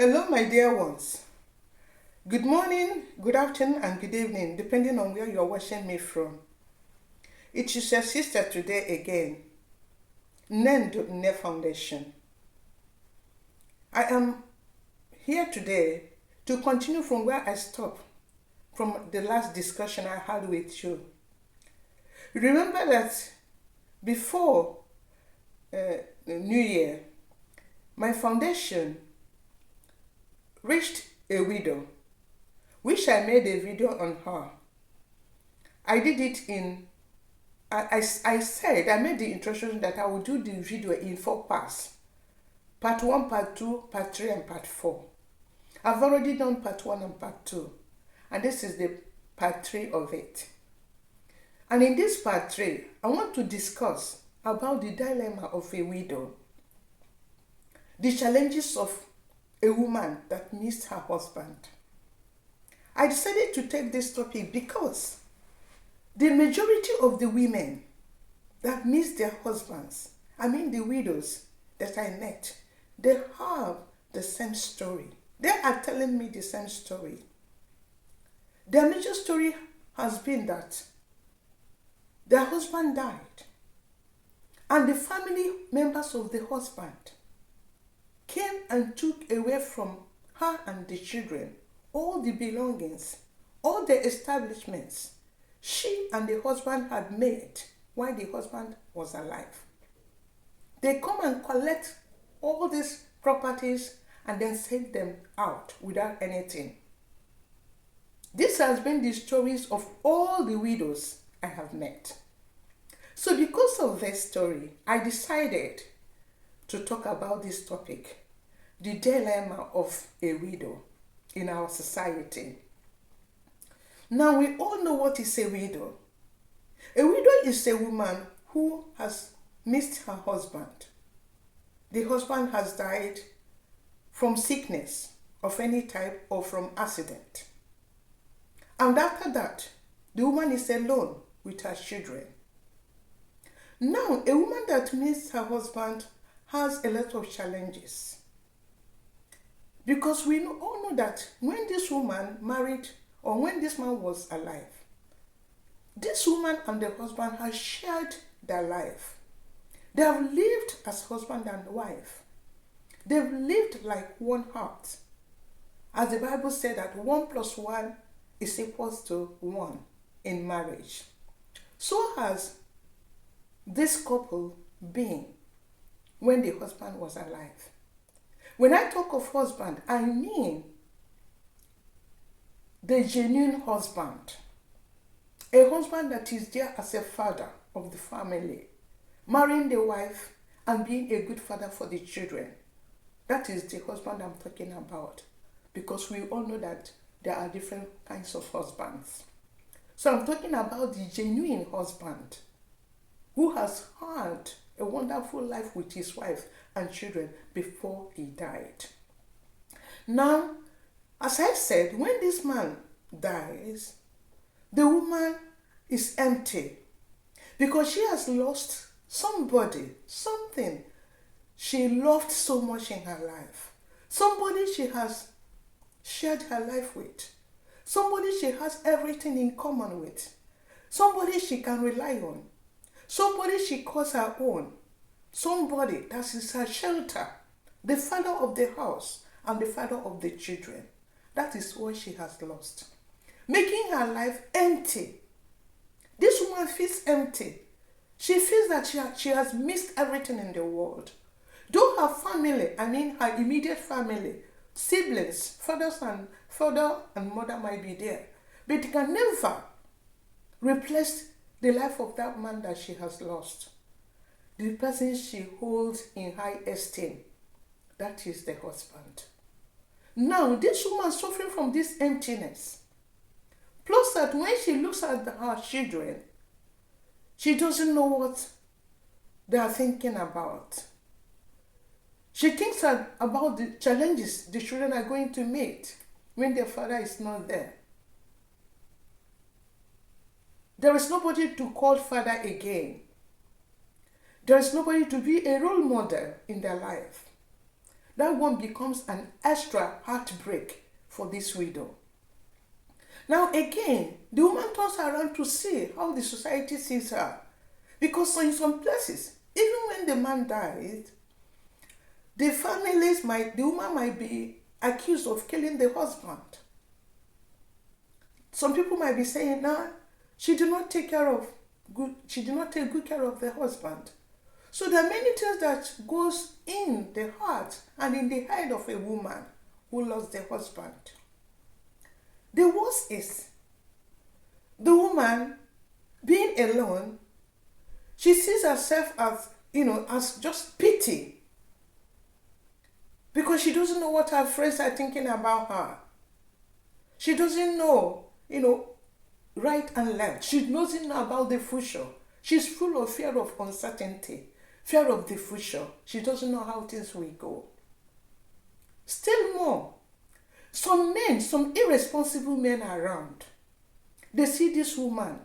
Hello, my dear ones. Good morning, good afternoon, and good evening, depending on where you're watching me from. It is your sister today again, Nendo Nne Foundation. I am here today to continue from where I stopped from the last discussion I had with you. Remember that before the New Year, my foundation reached a widow, which I made a video on her. I did it in, I said, I made the introduction that I would do the video in 4 parts. Part 1, Part 2, Part 3, and Part 4. I've already done Part 1 and Part 2. And this is the Part 3 of it. And in this Part 3, I want to discuss about the dilemma of a widow. The challenges of a woman that missed her husband. I decided to take this topic because the majority of the women that miss their husbands, the widows that I met, they have the same story. They are telling me the same story. Their major story has been that their husband died, and the family members of the husband came and took away from her and the children all the belongings, all the establishments she and the husband had made while the husband was alive. They come and collect all these properties and then send them out without anything. This has been the stories of all the widows I have met. So because of their story, I decided to talk about this topic, the dilemma of a widow in our society. Now we all know what is a widow. A widow is a woman who has missed her husband. The husband has died from sickness of any type or from accident. And after that, the woman is alone with her children. Now, a woman that missed her husband has a lot of challenges. Because we all know that when this woman married or when this man was alive, this woman and the husband have shared their life. They have lived as husband and wife. They've lived like one heart. As the Bible said that 1 + 1 is equals to 1 in marriage. So has this couple been when the husband was alive. When I talk of husband, I mean the genuine husband. A husband that is there as a father of the family, marrying the wife and being a good father for the children. That is the husband I'm talking about. Because we all know that there are different kinds of husbands. So I'm talking about the genuine husband who has had a wonderful life with his wife and children before he died. Now, as I said, when this man dies, the woman is empty because she has lost somebody, something she loved so much in her life. Somebody she has shared her life with. Somebody she has everything in common with. Somebody she can rely on. Somebody she calls her own. Somebody that is her shelter. The father of the house and the father of the children. That is what she has lost. Making her life empty. This woman feels empty. She feels that she has missed everything in the world. Though her family, her immediate family, siblings, father and mother might be there, but it can never replace the life of that man that she has lost. The person she holds in high esteem, that is the husband. Now, this woman suffering from this emptiness, plus that when she looks at her children, she doesn't know what they are thinking about. She thinks about the challenges the children are going to meet when their father is not there. There is nobody to call father again. There is nobody to be a role model in their life. that one becomes an extra heartbreak for this widow. Now again, the woman turns around to see how the society sees her. Because in some places, even when the man died, the woman might be accused of killing the husband. Some people might be saying, nah, she did not take good care of the husband. So there are many things that goes in the heart and in the head of a woman who lost the husband. The worst is the woman being alone, she sees herself as, as just pity. Because she doesn't know what her friends are thinking about her. She doesn't know, right and left. She doesn't know about the future. She's full of fear of uncertainty, fear of the future. She doesn't know how things will go. Still more, some irresponsible men around, they see this woman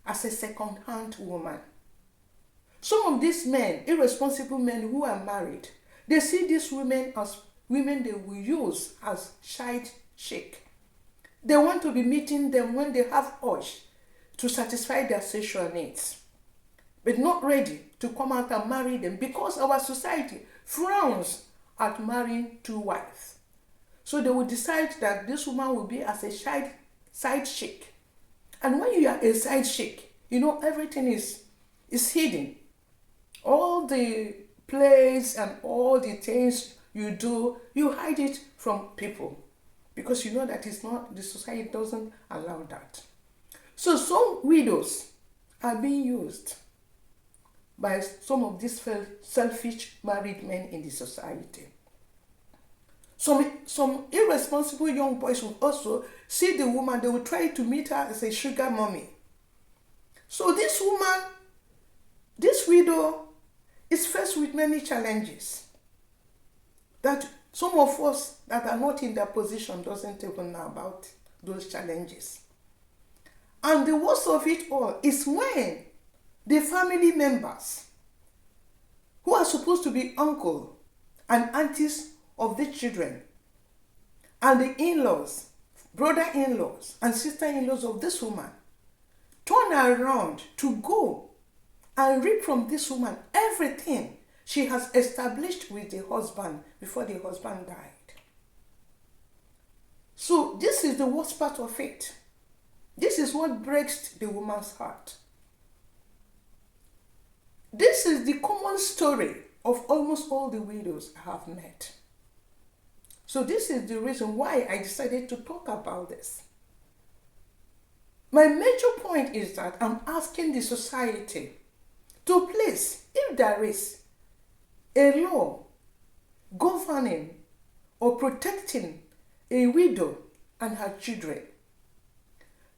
as a second-hand woman. Some of these men, irresponsible men who are married, they see these women as women they will use as side chick. They want to be meeting them when they have urge to satisfy their sexual needs, but not ready to come out and marry them because our society frowns at marrying two wives. So they will decide that this woman will be as a side chick. And when you are a side chick, everything is hidden. All the plays and all the things you do, you hide it from people because you know that the society doesn't allow that. So some widows are being used by some of these selfish married men in the society. Some irresponsible young boys will also see the woman, they will try to meet her as a sugar mommy. So this woman, this widow, is faced with many challenges that some of us that are not in their position doesn't even know about those challenges. And the worst of it all is when the family members who are supposed to be uncle and aunties of the children and the in-laws, brother-in-laws and sister-in-laws of this woman turn around to go and reap from this woman everything she has established with the husband before the husband died. So this is the worst part of it. This is what breaks the woman's heart. This is the common story of almost all the widows I have met. So this is the reason why I decided to talk about this. My major point is that I'm asking the society to please, if there is a law governing or protecting a widow and her children,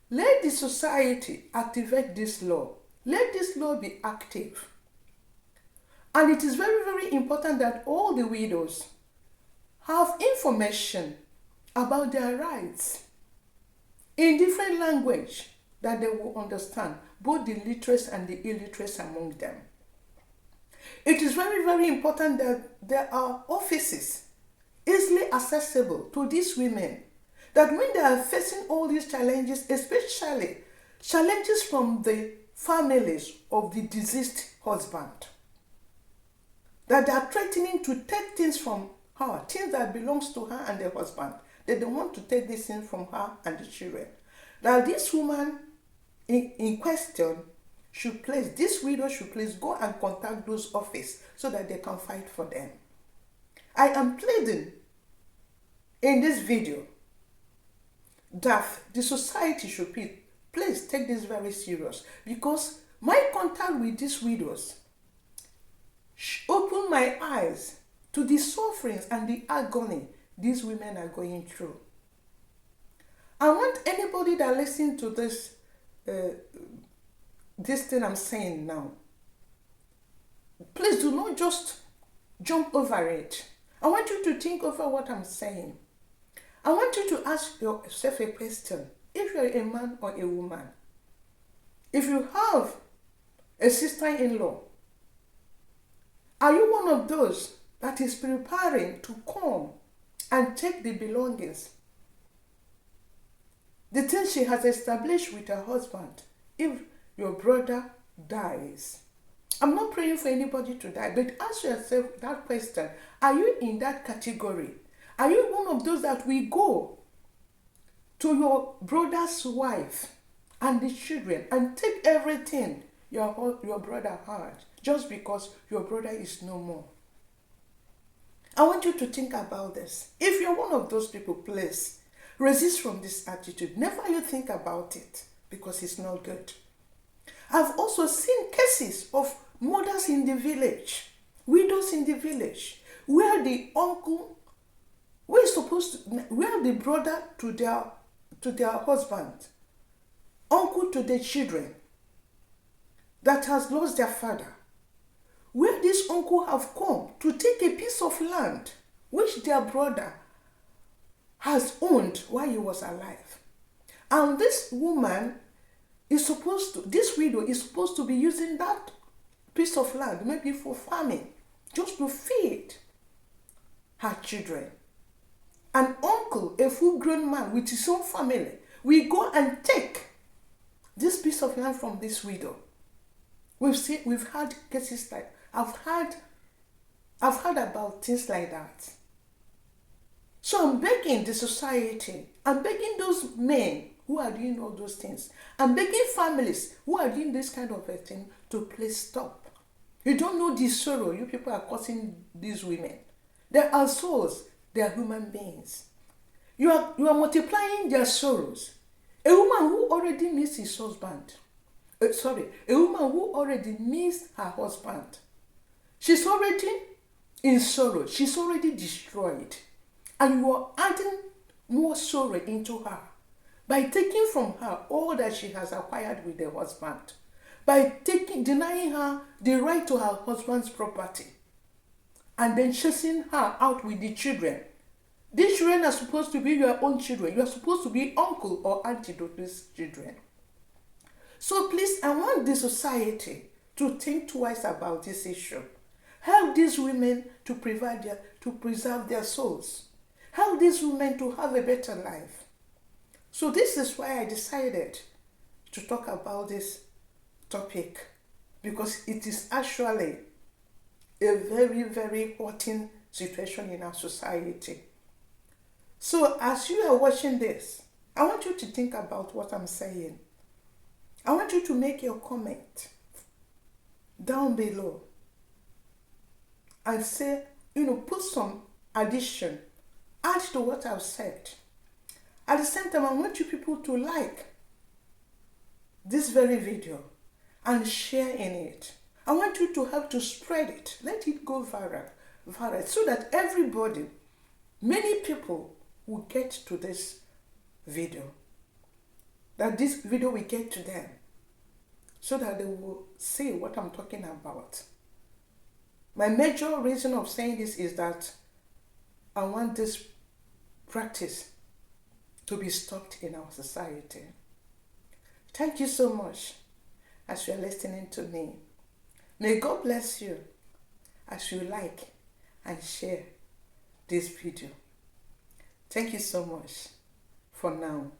let the society activate this law. Let this law be active. And it is very, very important that all the widows have information about their rights in different language that they will understand, both the literate and the illiterate among them. It is very, very important that there are offices easily accessible to these women, that when they are facing all these challenges, especially challenges from the families of the deceased husband, that they are threatening to take things from her, things that belongs to her and the husband. They don't want to take this thing from her and the children. Now this woman in question this widow should please go and contact those offices so that they can fight for them. I am pleading in this video that the society should please take this very serious, because my contact with these widows opened my eyes to the sufferings and the agony these women are going through. I want anybody that listens to this thing I'm saying now, please do not just jump over it. I want you to think over what I'm saying. I want you to ask yourself a question. If you're a man or a woman, if you have a sister-in-law, are you one of those that is preparing to come and take the belongings, the things she has established with her husband, if your brother dies. I'm not praying for anybody to die, but ask yourself that question. Are you in that category? Are you one of those that will go to your brother's wife and the children and take everything your brother had just because your brother is no more? I want you to think about this. If you're one of those people, please resist from this attitude. Never you think about it, because it's not good. I've also seen cases of mothers in the village, widows in the village, where the uncle, where the brother to their husband, uncle to the children that has lost their father, where this uncle have come to take a piece of land which their brother has owned while he was alive. And this woman this widow is supposed to be using that piece of land maybe for farming, just to feed her children. An uncle, a full-grown man with his own family, will go and take this piece of land from this widow. We've had cases like I've heard about things like that. So I'm begging the society, I'm begging those men who are doing all those things, I'm begging families who are doing this kind of a thing to please stop. You don't know the sorrow you people are causing these women. They are souls, they are human beings. You are multiplying their sorrows. A woman who already missed his husband, a woman who already missed her husband, she's already in sorrow, she's already destroyed. And you are adding more sorrow into her by taking from her all that she has acquired with the husband, by denying her the right to her husband's property, and then chasing her out with the children. These children are supposed to be your own children. You are supposed to be uncle or auntie to these children. So please, I want the society to think twice about this issue. Help these women to preserve their souls. Help these women to have a better life. So this is why I decided to talk about this topic, because it is actually a very, very hurting situation in our society. So as you are watching this, I want you to think about what I'm saying. I want you to make your comment down below and say, put some addition, add to what I've said. At the same time, I want you people to like this very video and share in it. I want you to help to spread it. Let it go viral, so that many people will get to this video. That this video will get to them, so that they will see what I'm talking about. My major reason of saying this is that I want this practice to be stopped in our society. Thank you so much as you are listening to me. May God bless you as you like and share this video. Thank you so much for now.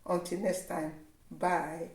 Until next time, bye.